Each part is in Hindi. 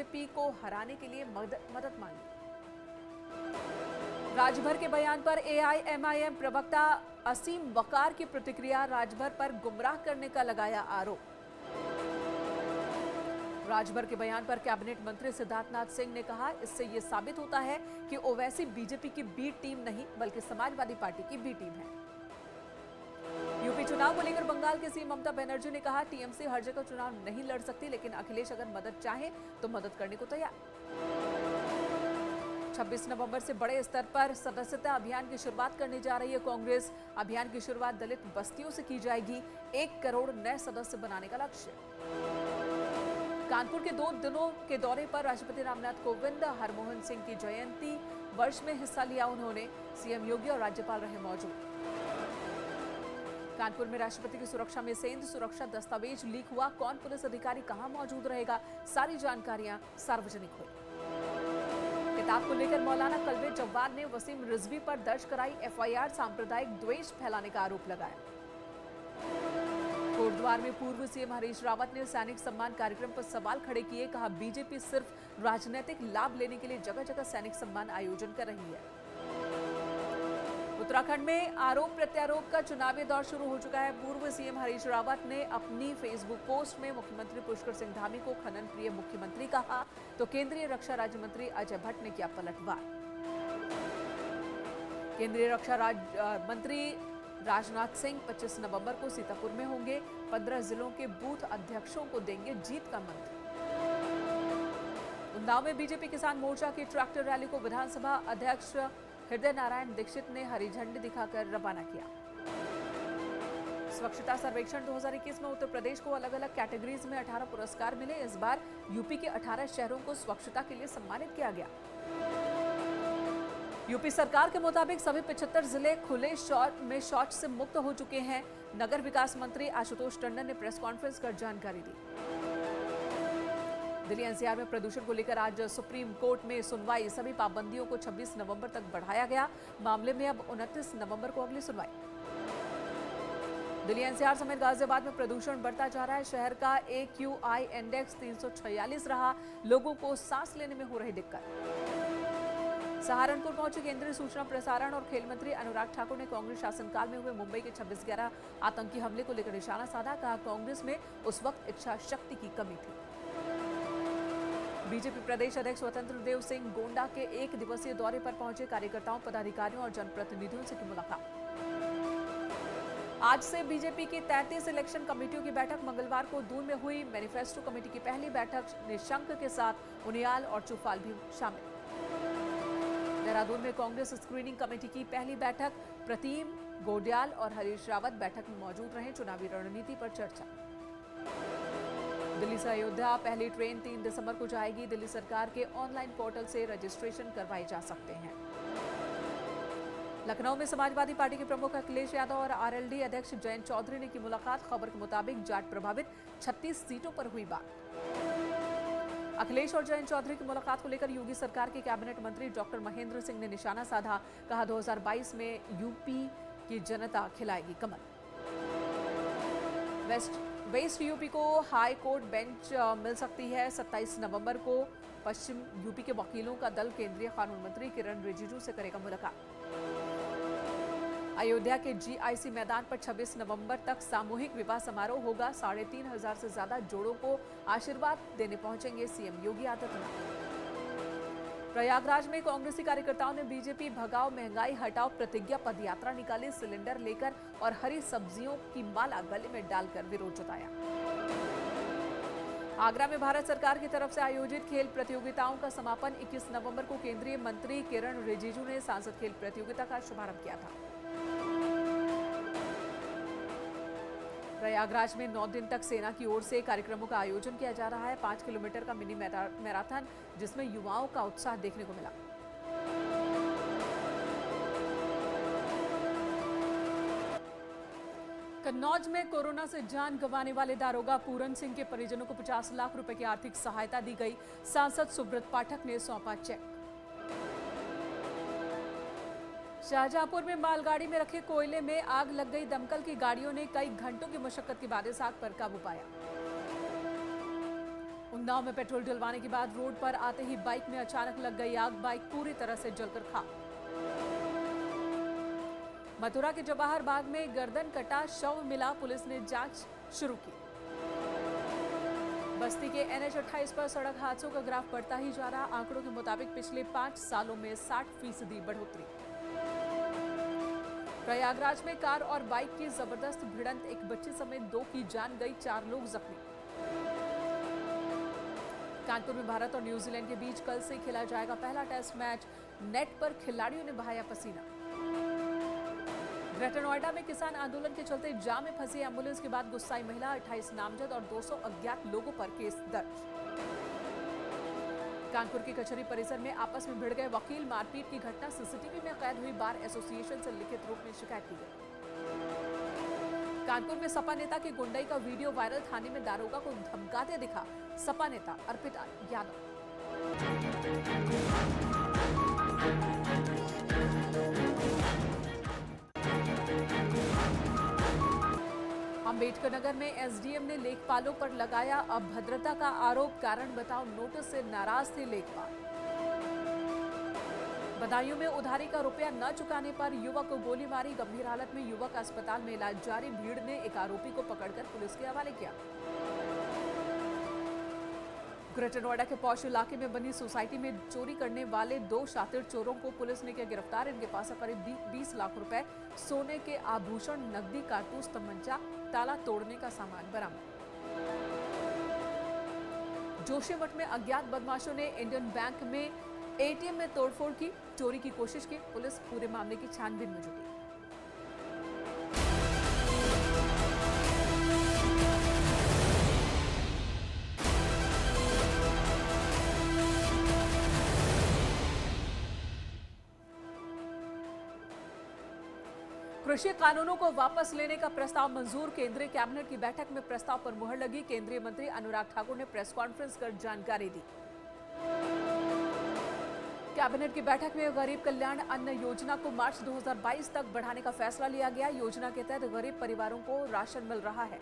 बीजेपी को हराने के लिए मदद मांगी। राजभर के बयान पर एआईएमआईएम प्रवक्ता असीम वकार की प्रतिक्रिया, राजभर पर गुमराह करने का लगाया आरोप। राजभर के बयान पर कैबिनेट मंत्री सिद्धार्थनाथ सिंह ने कहा, इससे यह साबित होता है कि ओवैसी बीजेपी की बी टीम नहीं बल्कि समाजवादी पार्टी की बी टीम है। यूपी चुनाव को लेकर बंगाल की सीएम ममता बनर्जी ने कहा, टीएमसी हर जगह चुनाव नहीं लड़ सकती, लेकिन अखिलेश अगर मदद चाहे तो मदद करने को तैयार। 26 नवंबर से बड़े स्तर पर सदस्यता अभियान की शुरुआत करने जा रही है कांग्रेस। अभियान की शुरुआत दलित बस्तियों से की जाएगी। 1 करोड़ नए सदस्य बनाने का लक्ष्य। कानपुर के 2 दिनों के दौरे पर राष्ट्रपति रामनाथ कोविंद हरमोहन सिंह की जयंती वर्ष में हिस्सा लिया। उन्होंने सीएम योगी और राज्यपाल रहे मौजूद। कानपुर में राष्ट्रपति की सुरक्षा में सेंध सुरक्षा दस्तावेज लीक हुआ। कौन पुलिस अधिकारी कहां मौजूद रहेगा, सारी जानकारियां सार्वजनिक हुई। किताब को लेकर मौलाना कलवे जव्वाद ने वसीम रिजवी पर दर्ज कराई एफआईआर, सांप्रदायिक द्वेष फैलाने का आरोप लगाया। कोटद्वार में पूर्व सीएम हरीश रावत ने सैनिक सम्मान कार्यक्रम पर सवाल खड़े किए। कहा, बीजेपी सिर्फ राजनीतिक लाभ लेने के लिए जगह जगह सैनिक सम्मान आयोजन कर रही है। उत्तराखंड में आरोप प्रत्यारोप का चुनावी दौर शुरू हो चुका है। पूर्व सीएम हरीश रावत ने अपनी फेसबुक पोस्ट में मुख्यमंत्री पुष्कर सिंह धामी को खनन प्रिय मुख्यमंत्री कहा, तो केंद्रीय रक्षा राज्य मंत्री अजय भट्ट ने किया पलटवार। केंद्रीय रक्षा मंत्री राजनाथ सिंह 25 नवंबर को सीतापुर में होंगे। 15 जिलों के बूथ अध्यक्षों को देंगे जीत का मंत्र। उन्नाव में बीजेपी किसान मोर्चा की ट्रैक्टर रैली को विधानसभा अध्यक्ष हृदय नारायण दीक्षित ने हरी झंडी दिखाकर रवाना किया। स्वच्छता सर्वेक्षण 2021 में उत्तर प्रदेश को अलग अलग कैटेगरीज में 18 पुरस्कार मिले। इस बार यूपी के 18 शहरों को स्वच्छता के लिए सम्मानित किया गया। यूपी सरकार के मुताबिक सभी 75 जिले खुले शौच से मुक्त हो चुके हैं। नगर विकास मंत्री आशुतोष टंडन ने प्रेस कॉन्फ्रेंस कर जानकारी दी। दिल्ली एनसीआर में प्रदूषण को लेकर आज सुप्रीम कोर्ट में सुनवाई। सभी पाबंदियों को 26 नवंबर तक बढ़ाया गया। मामले में अब 29 नवंबर को अगली सुनवाई। दिल्ली एनसीआर समेत गाजियाबाद में प्रदूषण बढ़ता जा रहा है। शहर का AQI इंडेक्स 346 रहा। लोगों को सांस लेने में हो रही दिक्कत। सहारनपुर पहुंचे केंद्रीय सूचना प्रसारण और खेल मंत्री अनुराग ठाकुर ने कांग्रेस शासनकाल में हुए मुंबई के 26/11 आतंकी हमले को लेकर निशाना साधा। कहा, कांग्रेस में उस वक्त इच्छा शक्ति की कमी थी। बीजेपी प्रदेश अध्यक्ष स्वतंत्र देव सिंह गोंडा के 1 दिवसीय दौरे पर पहुंचे। कार्यकर्ताओं, पदाधिकारियों और जनप्रतिनिधियों से की मुलाकात। आज से बीजेपी की 33 इलेक्शन कमेटियों की बैठक मंगलवार को दून में हुई। मैनिफेस्टो कमेटी की पहली बैठक निशंक के साथ उनियाल और चुफाल भी शामिल। देहरादून में कांग्रेस स्क्रीनिंग कमेटी की पहली बैठक। प्रतिम गोडियाल और हरीश रावत बैठक में मौजूद रहे। चुनावी रणनीति पर चर्चा। दिल्ली से अयोध्या पहली ट्रेन 3 दिसंबर को जाएगी। दिल्ली सरकार के ऑनलाइन पोर्टल से रजिस्ट्रेशन करवाए जा सकते हैं। लखनऊ में समाजवादी पार्टी के प्रमुख अखिलेश यादव और आरएलडी अध्यक्ष जयंत चौधरी ने की मुलाकात। खबर के मुताबिक जाट प्रभावित 36 सीटों पर हुई बात। अखिलेश और जयंत चौधरी की मुलाकात को लेकर योगी सरकार के कैबिनेट मंत्री डॉक्टर महेंद्र सिंह ने निशाना साधा। कहा, 2022 में यूपी की जनता खिलाएगी कमल। वेस्ट यूपी को हाई कोर्ट बेंच मिल सकती है। 27 नवंबर को पश्चिम यूपी के वकीलों का दल केंद्रीय कानून मंत्री किरण रिजिजू से करेगा मुलाकात। अयोध्या के GIC मैदान पर 26 नवंबर तक सामूहिक विवाह समारोह होगा। 3500 से ज्यादा जोड़ों को आशीर्वाद देने पहुंचेंगे सीएम योगी आदित्यनाथ। प्रयागराज में कांग्रेसी कार्यकर्ताओं ने बीजेपी भगाओ महंगाई हटाओ प्रतिज्ञा पदयात्रा निकाली। सिलेंडर लेकर और हरी सब्जियों की माला गले में डालकर विरोध जताया। आगरा में भारत सरकार की तरफ से आयोजित खेल प्रतियोगिताओं का समापन 21 नवंबर को केंद्रीय मंत्री किरण रिजिजू ने सांसद खेल प्रतियोगिता का शुभारंभ किया था। प्रयागराज में 9 दिन तक सेना की ओर से कार्यक्रमों का आयोजन किया जा रहा है। 5 किलोमीटर का मिनी मैराथन जिसमें युवाओं का उत्साह देखने को मिला। कन्नौज में कोरोना से जान गंवाने वाले दारोगा पूरन सिंह के परिजनों को 50 लाख रुपए की आर्थिक सहायता दी गई। सांसद सुब्रत पाठक ने सौंपा चेक। शाहजहांपुर में मालगाड़ी में रखे कोयले में आग लग गई। दमकल की गाड़ियों ने कई घंटों की मशक्कत के बाद इस आग पर काबू पाया। उन्नाव में पेट्रोल डलवाने के बाद रोड पर आते ही बाइक में अचानक लग गई आग, बाइक पूरी तरह से जलकर खाक। मथुरा के जवाहर बाग में गर्दन कटा शव मिला, पुलिस ने जांच शुरू की। बस्ती के NH 28 पर सड़क हादसों का ग्राफ बढ़ता ही जा रहा, आंकड़ों के मुताबिक पिछले 5 सालों में 60% बढ़ोतरी। प्रयागराज में कार और बाइक की जबरदस्त भिड़ंत, एक बच्चे समेत 2 की जान गई, 4 लोग जख्मी। कानपुर में भारत और न्यूजीलैंड के बीच कल से खेला जाएगा पहला टेस्ट मैच, नेट पर खिलाड़ियों ने बहाया पसीना। ग्रेटर नोएडा में किसान आंदोलन के चलते जाम में फंसी एम्बुलेंस के बाद गुस्साई महिला, 28 नामजद और 200 अज्ञात लोगों पर केस दर्ज। कानपुर के कचहरी परिसर में आपस में भिड़ गए वकील, मारपीट की घटना, सीसीटीवी में कैद हुई बार एसोसिएशन से लिखित रूप में शिकायत की गई। कानपुर में सपा नेता की गुंडई का वीडियो वायरल, थाने में दारोगा को धमकाते दिखा सपा नेता अर्पित यादव। अंबेडकर नगर में एसडीएम ने लेखपालों पर लगाया अभद्रता का आरोप, कारण बताओ नोटिस से नाराज थे लेखपाल। बदायूं में उधारी का रुपया न चुकाने पर युवक को गोली मारी, गंभीर हालत में युवक अस्पताल में इलाज जारी, भीड़ ने एक आरोपी को पकड़कर पुलिस के हवाले किया। ग्रेटर नोएडा के पौष इलाके में बनी सोसाइटी में चोरी करने वाले 2 शातिर चोरों को पुलिस ने किया गिरफ्तार, इनके पास करीब 20 लाख रुपए, सोने के आभूषण, नकदी, कारतूस, तमंचा, ताला तोड़ने का सामान बरामद। जोशीमठ में अज्ञात बदमाशों ने इंडियन बैंक में एटीएम में तोड़फोड़ की, चोरी की कोशिश की, पुलिस पूरे मामले की छानबीन में जुटी। कृषि कानूनों को वापस लेने का प्रस्ताव मंजूर, केंद्रीय कैबिनेट की बैठक में प्रस्ताव पर मुहर लगी, केंद्रीय मंत्री अनुराग ठाकुर ने प्रेस कॉन्फ्रेंस कर जानकारी दी। कैबिनेट की बैठक में गरीब कल्याण अन्न योजना को मार्च 2022 तक बढ़ाने का फैसला लिया गया, योजना के तहत गरीब परिवारों को राशन मिल रहा है।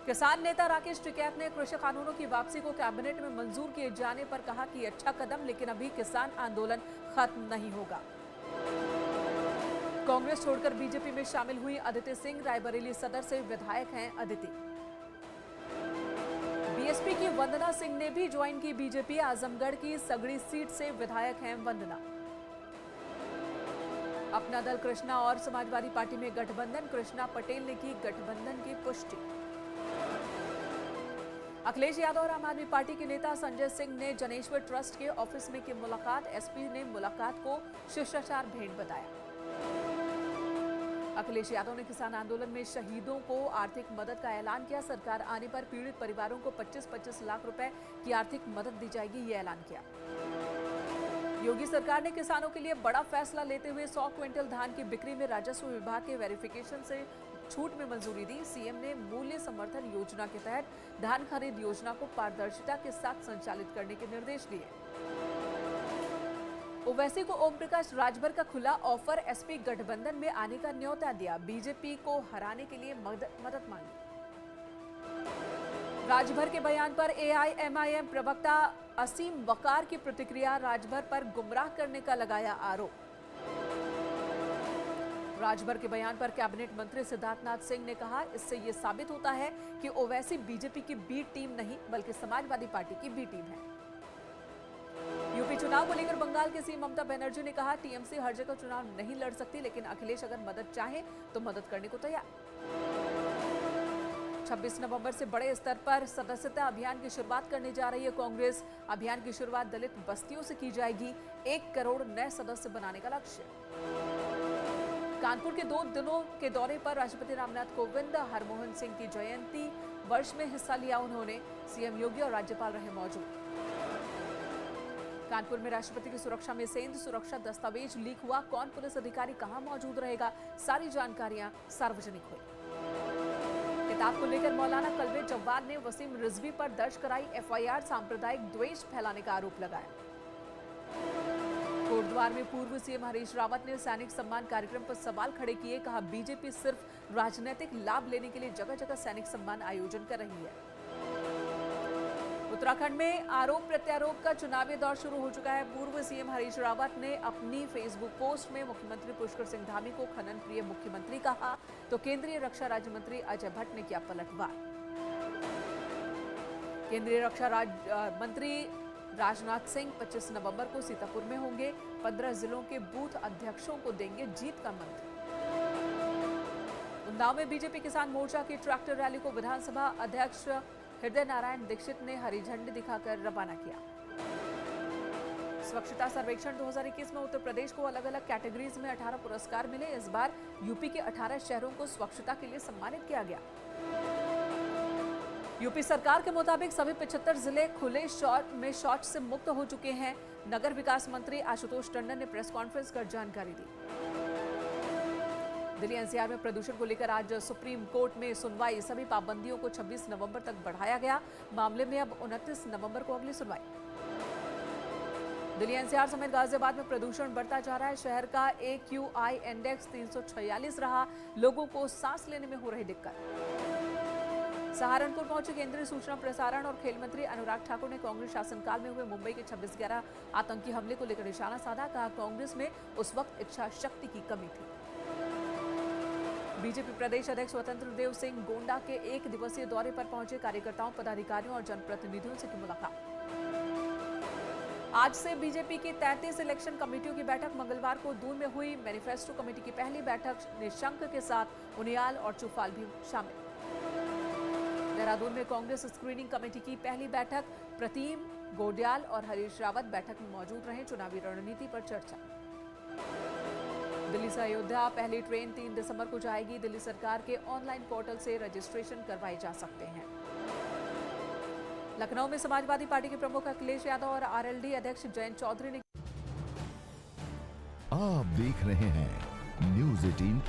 किसान नेता राकेश टिकैत ने कृषि कानूनों की वापसी को कैबिनेट में मंजूर किए जाने पर कहा कि अच्छा कदम, लेकिन अभी किसान आंदोलन खत्म नहीं होगा। कांग्रेस छोड़कर बीजेपी में शामिल हुई अदिति सिंह, रायबरेली सदर से विधायक हैं अदिति। बीएसपी की वंदना सिंह ने भी ज्वाइन की बीजेपी, आजमगढ़ की सगड़ी सीट से विधायक हैं वंदना। अपना दल कृष्णा और समाजवादी पार्टी में गठबंधन, कृष्णा पटेल ने की गठबंधन की पुष्टि। अखिलेश यादव और आम आदमी पार्टी के नेता संजय सिंह ने जनेश्वर ट्रस्ट के ऑफिस में की मुलाकात, एसपी ने मुलाकात को शिष्टाचार भेंट बताया। अखिलेश यादव ने किसान आंदोलन में शहीदों को आर्थिक मदद का ऐलान किया, सरकार आने पर पीड़ित परिवारों को 25-25 लाख रुपए की आर्थिक मदद दी जाएगी, ये ऐलान किया। योगी सरकार ने किसानों के लिए बड़ा फैसला लेते हुए 100 क्विंटल धान की बिक्री में राजस्व विभाग के वेरिफिकेशन से छूट में मंजूरी दी। सीएम ने मूल्य समर्थन योजना के तहत धान खरीद योजना को पारदर्शिता के साथ संचालित करने के निर्देश दिए। ओवैसी को ओम प्रकाश राजभर का खुला ऑफर, एसपी गठबंधन में आने का न्योता दिया, बीजेपी को हराने के लिए मदद मांगी। राजभर के बयान पर एआईएमआईएम प्रवक्ता असीम वकार की प्रतिक्रिया, राजभर पर गुमराह करने का लगाया आरोप। राजभर के बयान पर कैबिनेट मंत्री सिद्धार्थनाथ सिंह ने कहा, इससे यह साबित होता है कि ओवैसी बीजेपी की बी टीम नहीं बल्कि समाजवादी पार्टी की बी टीम है। यूपी चुनाव को लेकर बंगाल की सीएम ममता बनर्जी ने कहा, टीएमसी हर जगह चुनाव नहीं लड़ सकती, लेकिन अखिलेश अगर मदद चाहे तो मदद करने को तैयार। 26 नवंबर से बड़े स्तर पर सदस्यता अभियान की शुरुआत करने जा रही है कांग्रेस। अभियान की शुरुआत दलित बस्तियों से की जाएगी, 1 करोड़ नए सदस्य बनाने का लक्ष्य। कानपुर के 2 दिनों के दौरे पर राष्ट्रपति रामनाथ कोविंद, हरमोहन सिंह की जयंती वर्ष में हिस्सा लिया उन्होंने, सीएम योगी और राज्यपाल रहे मौजूद। कानपुर में राष्ट्रपति की सुरक्षा में सेंध सुरक्षा दस्तावेज लीक हुआ, कौन पुलिस अधिकारी कहां मौजूद रहेगा, सारी जानकारियां सार्वजनिक हुई। किताब को लेकर मौलाना कल्बे जव्वाद ने वसीम रिजवी पर दर्ज कराई एफआईआर, सांप्रदायिक द्वेष फैलाने का आरोप लगाया। कोटद्वार में पूर्व सीएम हरीश रावत ने सैनिक सम्मान कार्यक्रम पर सवाल खड़े किए, कहा बीजेपी सिर्फ राजनीतिक लाभ लेने के लिए जगह जगह सैनिक सम्मान आयोजन कर रही है। उत्तराखंड में आरोप प्रत्यारोप का चुनावी दौर शुरू हो चुका है। पूर्व सीएम हरीश रावत ने अपनी फेसबुक पोस्ट में मुख्यमंत्री पुष्कर सिंह धामी को खनन प्रिय मुख्यमंत्री कहा, तो केंद्रीय रक्षा राज्य मंत्री अजय भट्ट ने किया पलटवार। केंद्रीय रक्षा मंत्री राजनाथ सिंह 25 नवंबर को सीतापुर में होंगे। 15 जिलों के बूथ अध्यक्षों को देंगे जीत का मंत्र। उन्नाव में बीजेपी किसान मोर्चा की ट्रैक्टर रैली को विधानसभा अध्यक्ष हृदय नारायण दीक्षित ने हरी झंडी दिखाकर रवाना किया। स्वच्छता सर्वेक्षण 2021 में उत्तर प्रदेश को अलग अलग कैटेगरीज में 18 पुरस्कार मिले। इस बार यूपी के 18 शहरों को स्वच्छता के लिए सम्मानित किया गया। यूपी सरकार के मुताबिक सभी 75 जिले खुले शौच से मुक्त हो चुके हैं। नगर विकास मंत्री आशुतोष टंडन ने प्रेस कॉन्फ्रेंस कर जानकारी दी। दिल्ली एनसीआर में प्रदूषण को लेकर आज सुप्रीम कोर्ट में सुनवाई। सभी पाबंदियों को 26 नवंबर तक बढ़ाया गया। मामले में अब 29 नवंबर को अगली सुनवाई। दिल्ली एनसीआर समेत गाजियाबाद में प्रदूषण बढ़ता जा रहा है। शहर का AQI इंडेक्स 346 रहा। लोगों को सांस लेने में हो रही दिक्कत। सहारनपुर पहुंचे केंद्रीय सूचना प्रसारण और खेल मंत्री अनुराग ठाकुर ने कांग्रेस शासनकाल में हुए मुंबई के 26/11 आतंकी हमले को लेकर निशाना साधा। कहा, कांग्रेस में उस वक्त इच्छा शक्ति की कमी थी। बीजेपी प्रदेश अध्यक्ष स्वतंत्र देव सिंह गोंडा के 1 दिवसीय दौरे पर पहुंचे। कार्यकर्ताओं, पदाधिकारियों और जनप्रतिनिधियों से की मुलाकात। आज से बीजेपी की 33 इलेक्शन कमेटियों की बैठक मंगलवार को दून में हुई। मैनिफेस्टो कमेटी की पहली बैठक निशंक के साथ उनियाल और चुफाल भी शामिल। देहरादून में कांग्रेस स्क्रीनिंग कमेटी की पहली बैठक। प्रतिम गोडियाल और हरीश रावत बैठक में मौजूद रहे। चुनावी रणनीति पर चर्चा। दिल्ली से अयोध्या पहली ट्रेन 3 दिसंबर को जाएगी। दिल्ली सरकार के ऑनलाइन पोर्टल से रजिस्ट्रेशन करवाए जा सकते हैं। लखनऊ में समाजवादी पार्टी के प्रमुख अखिलेश यादव और आरएलडी अध्यक्ष जयंत चौधरी ने आप देख रहे हैं न्यूज़ 18